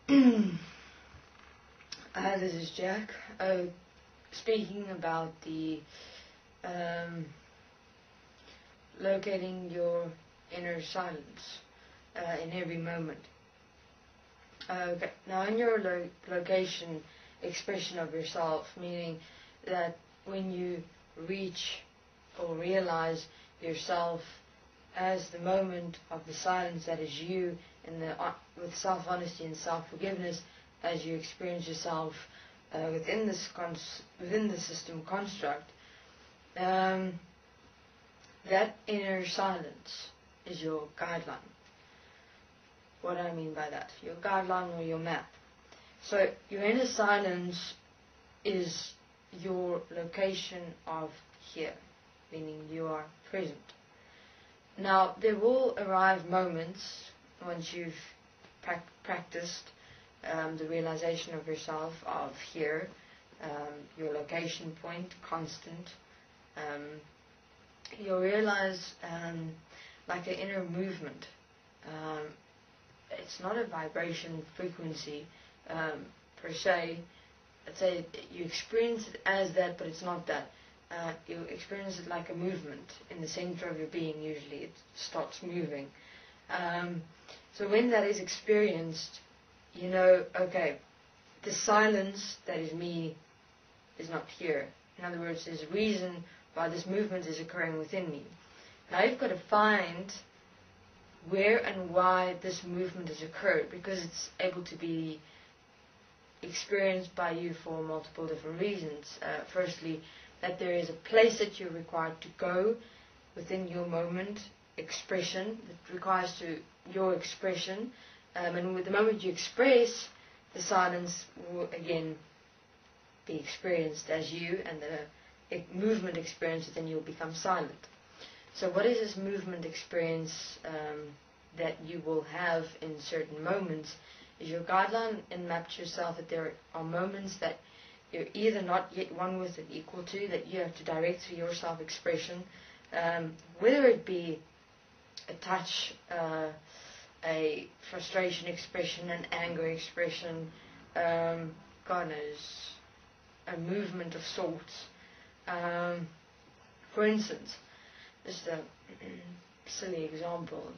This is Jack, speaking about the locating your inner silence in every moment. Okay, now in your location expression of yourself, meaning that when you reach or realize yourself as the moment of the silence that is you, in the with self-honesty and self-forgiveness, as you experience yourself within the system construct, that inner silence is your guideline. What do I mean by that? Your guideline or your map. So your inner silence is your location of here, meaning you are present. Now, there will arrive moments once you've practiced the realization of yourself of here, your location point, constant. You'll realize like an inner movement. It's not a vibration frequency per se. I'd say you experience it as that, but it's not that. You experience it like a movement in the center of your being. Usually it starts moving. So when that is experienced, you know, okay, the silence that is me is not here. In other words, there's a reason why this movement is occurring within me. Now you've got to find where and why this movement has occurred, because it's able to be experienced by you for multiple different reasons. Firstly, that there is a place that you're required to go within your moment expression that requires your expression, and with the moment you express, the silence will again be experienced as you, and the movement experience, then you'll become silent. So what is this movement experience that you will have in certain moments is your guideline, and map to yourself that there are moments that you're either not yet one with and equal to, that you have to direct through your self-expression, whether it be a touch, a frustration expression, an anger expression, God knows, a movement of sorts. For instance, just a silly example,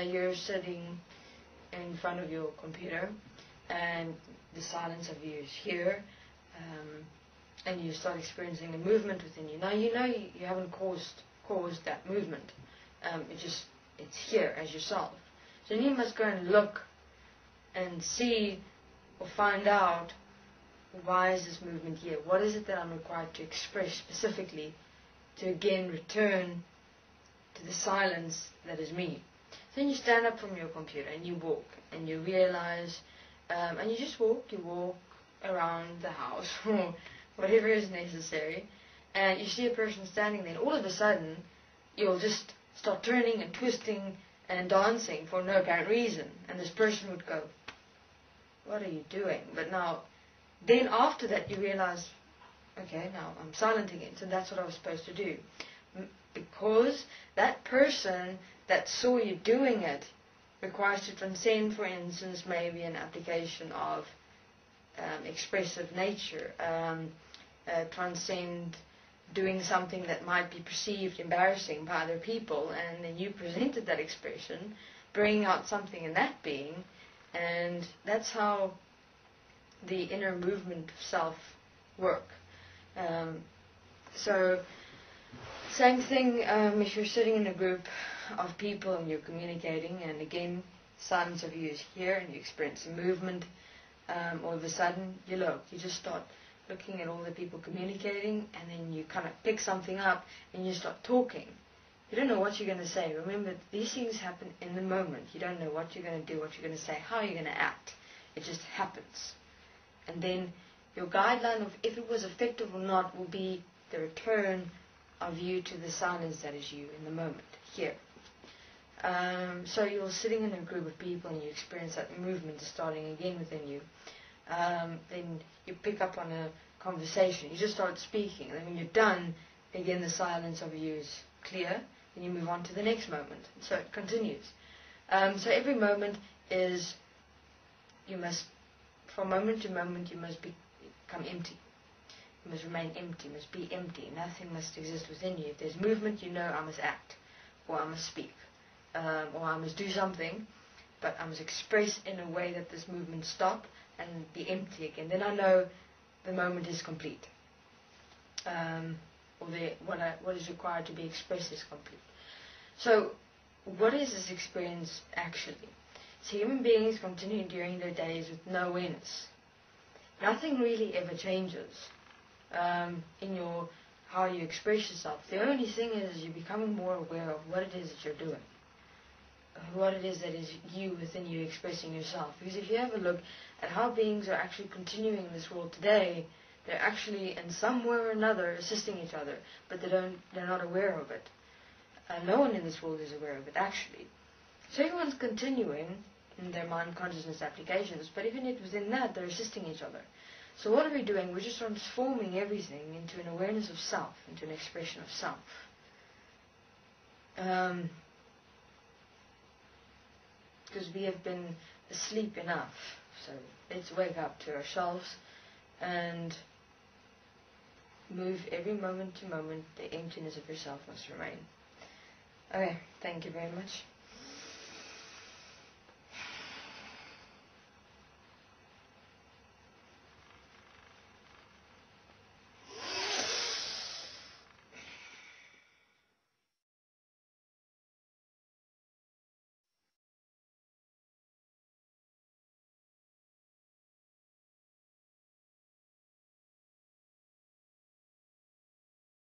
you're sitting in front of your computer and the silence of you is here, and you start experiencing a movement within you. Now you know you haven't caused that movement. It's here as yourself. So you must go and look and see or find out, why is this movement here? What is it that I'm required to express specifically to again return to the silence that is me? So then you stand up from your computer and you walk and you realize, and you just walk, around the house or whatever is necessary, and you see a person standing there, and all of a sudden you'll just start turning and twisting and dancing for no apparent reason, and this person would go, what are you doing? But now, then after that you realize, okay, now I'm silent again, so that's what I was supposed to do. Because that person that saw you doing it requires to transcend, for instance, maybe an application of expressive nature, transcend doing something that might be perceived embarrassing by other people, and then you presented that expression, bringing out something in that being, and that's how the inner movement of self work. So same thing if you're sitting in a group of people and you're communicating, and again silence of you is here and you experience a movement, all of a sudden you just start looking at all the people communicating, and then you kind of pick something up and you start talking. You don't know what you're going to say. Remember, these things happen in the moment. You don't know what you're going to do, what you're going to say, how you're going to act. It just happens. And then your guideline of if it was effective or not will be the return of you to the silence that is you in the moment, here. So you're sitting in a group of people and you experience that movement is starting again within you. Then you pick up on a conversation, you just start speaking, and then when you're done, again the silence of you is clear, then you move on to the next moment. So it continues. So every moment is, you must from moment to moment you must become empty. You must remain empty, you must be empty. Nothing must exist within you. If there's movement, you know I must act, or I must speak, or I must do something, but I must express in a way that this movement stop and be empty again. Then I know the moment is complete. Or what is required to be expressed is complete. So, what is this experience actually? So human beings continue during their days with no awareness. Nothing really ever changes in how you express yourself. The only thing is you're becoming more aware of what it is that you're doing. What it is that is you within you expressing yourself. Because if you have a look at how beings are actually continuing in this world today, they're actually in some way or another assisting each other, but they're not aware of it. No one in this world is aware of it, actually. So everyone's continuing in their mind consciousness applications, but even within that, they're assisting each other. So what are we doing? We're just transforming everything into an awareness of self, into an expression of self. Because we have been asleep enough. So let's wake up to ourselves and move every moment to moment. The emptiness of yourself must remain. Okay, thank you very much.